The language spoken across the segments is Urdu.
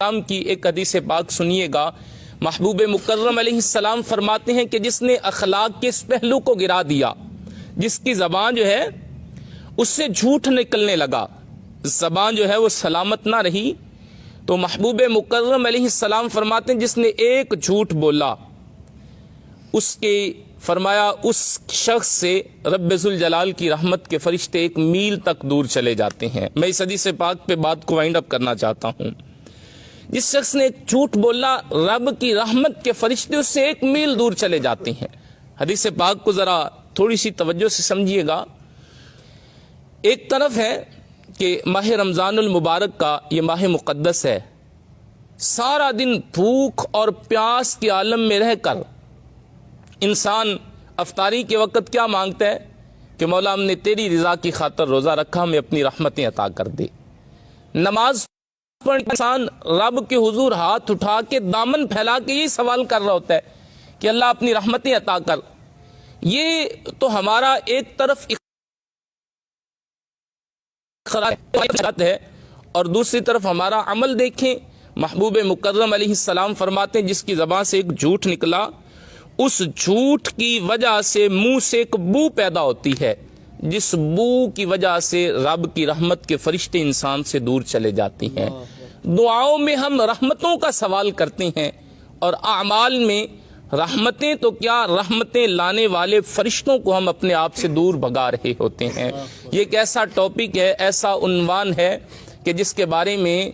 السلام کی ایک حدیث پاک سنیے گا۔ محبوب مکرم علیہ السلام فرماتے ہیں کہ جس نے اخلاق کے اس پہلو کو گرا دیا، جس کی زبان جو ہے اس سے جھوٹ نکلنے لگا، زبان جو ہے وہ سلامت نہ رہی، تو محبوب مکرم علیہ السلام فرماتے ہیں جس نے ایک جھوٹ بولا، اس کے فرمایا اس شخص سے رب ذوالجلال کی رحمت کے فرشتے ایک میل تک دور چلے جاتے ہیں۔ میں اس حدیث پاک پہ بات کو وائنڈ اپ کرنا چاہتا ہوں۔ جس شخص نے ایک جھوٹ بولا، رب کی رحمت کے فرشتے اس سے ایک میل دور چلے جاتے ہیں۔ حدیث پاک کو ذرا تھوڑی سی توجہ سے سمجھیے گا۔ ایک طرف ہے کہ ماہ رمضان المبارک کا یہ ماہ مقدس ہے، سارا دن بھوک اور پیاس کے عالم میں رہ کر انسان افطاری کے وقت کیا مانگتا ہے کہ مولا ہم نے تیری رضا کی خاطر روزہ رکھا، ہمیں اپنی رحمتیں عطا کر دے۔ نماز پڑھ انسان رب کے حضور ہاتھ اٹھا کے دامن پھیلا کے یہی سوال کر رہا ہوتا ہے کہ اللہ اپنی رحمتیں عطا کر۔ یہ تو ہمارا ایک طرف ہے اور دوسری طرف ہمارا عمل دیکھیں۔ محبوب مکرم علیہ السلام فرماتے ہیں جس کی زبان سے ایک جھوٹ نکلا، اس جھوٹ کی وجہ سے منہ سے ایک بو پیدا ہوتی ہے، جس بو کی وجہ سے رب کی رحمت کے فرشتے انسان سے دور چلے جاتے ہیں۔ دعاؤں میں ہم رحمتوں کا سوال کرتے ہیں اور اعمال میں رحمتیں تو کیا، رحمتیں لانے والے فرشتوں کو ہم اپنے آپ سے دور بھگا رہے ہوتے ہیں۔ یہ ایک ایسا ٹاپک ہے، ایسا عنوان ہے کہ جس کے بارے میں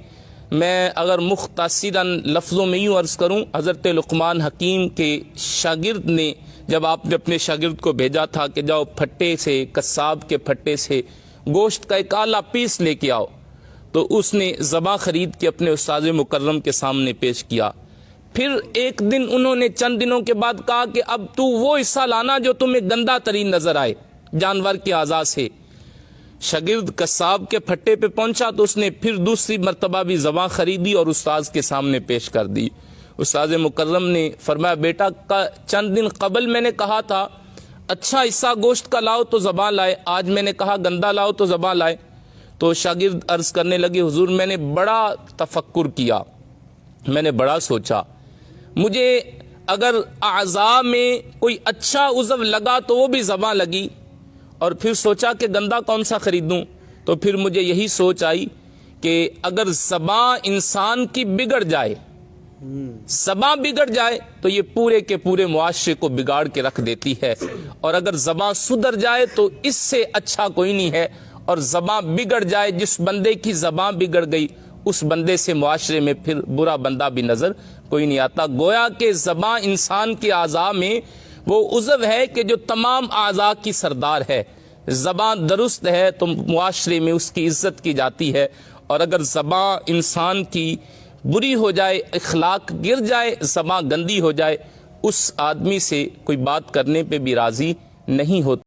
میں اگر مختصراً لفظوں میں یوں عرض کروں، حضرت لقمان حکیم کے شاگرد نے جب آپ نے اپنے شاگرد کو بھیجا تھا کہ جاؤ پھٹے سے، قصاب کے پھٹے سے گوشت کا ایک اعلیٰ پیس لے کے آؤ، تو اس نے ذبح خرید کے اپنے استاذ مکرم کے سامنے پیش کیا۔ پھر ایک دن انہوں نے چند دنوں کے بعد کہا کہ اب تو وہ حصہ لانا جو تمہیں گندا ترین نظر آئے جانور کے اعضاء سے۔ شاگرد قصاب کے پھٹے پہ پہنچا تو اس نے پھر دوسری مرتبہ بھی ذبح خریدی اور استاذ کے سامنے پیش کر دی۔ استاذ مکرم نے فرمایا بیٹا چند دن قبل میں نے کہا تھا اچھا حصہ گوشت کا لاؤ تو ذبح لائے، آج میں نے کہا گندا لاؤ تو ذبح لائے۔ تو شاگرد عرض کرنے لگے حضور میں نے بڑا تفکر کیا، میں نے بڑا سوچا، مجھے اگر اعضاء میں کوئی اچھا عضو لگا تو وہ بھی ذبح لگی، اور پھر سوچا کہ گندا کون سا خریدوں، تو پھر مجھے یہی سوچ آئی کہ اگر زبان انسان کی بگڑ جائے، زبان بگڑ جائے تو یہ پورے کے پورے معاشرے کو بگاڑ کے رکھ دیتی ہے، اور اگر زبان سدھر جائے تو اس سے اچھا کوئی نہیں ہے، اور زبان بگڑ جائے، جس بندے کی زبان بگڑ گئی اس بندے سے معاشرے میں پھر برا بندہ بھی نظر کوئی نہیں آتا۔ گویا کہ زبان انسان کے اعضاء میں وہ عضو ہے کہ جو تمام اعضاء کی سردار ہے۔ زبان درست ہے تو معاشرے میں اس کی عزت کی جاتی ہے، اور اگر زبان انسان کی بری ہو جائے، اخلاق گر جائے، زبان گندی ہو جائے، اس آدمی سے کوئی بات کرنے پہ بھی راضی نہیں ہوتا۔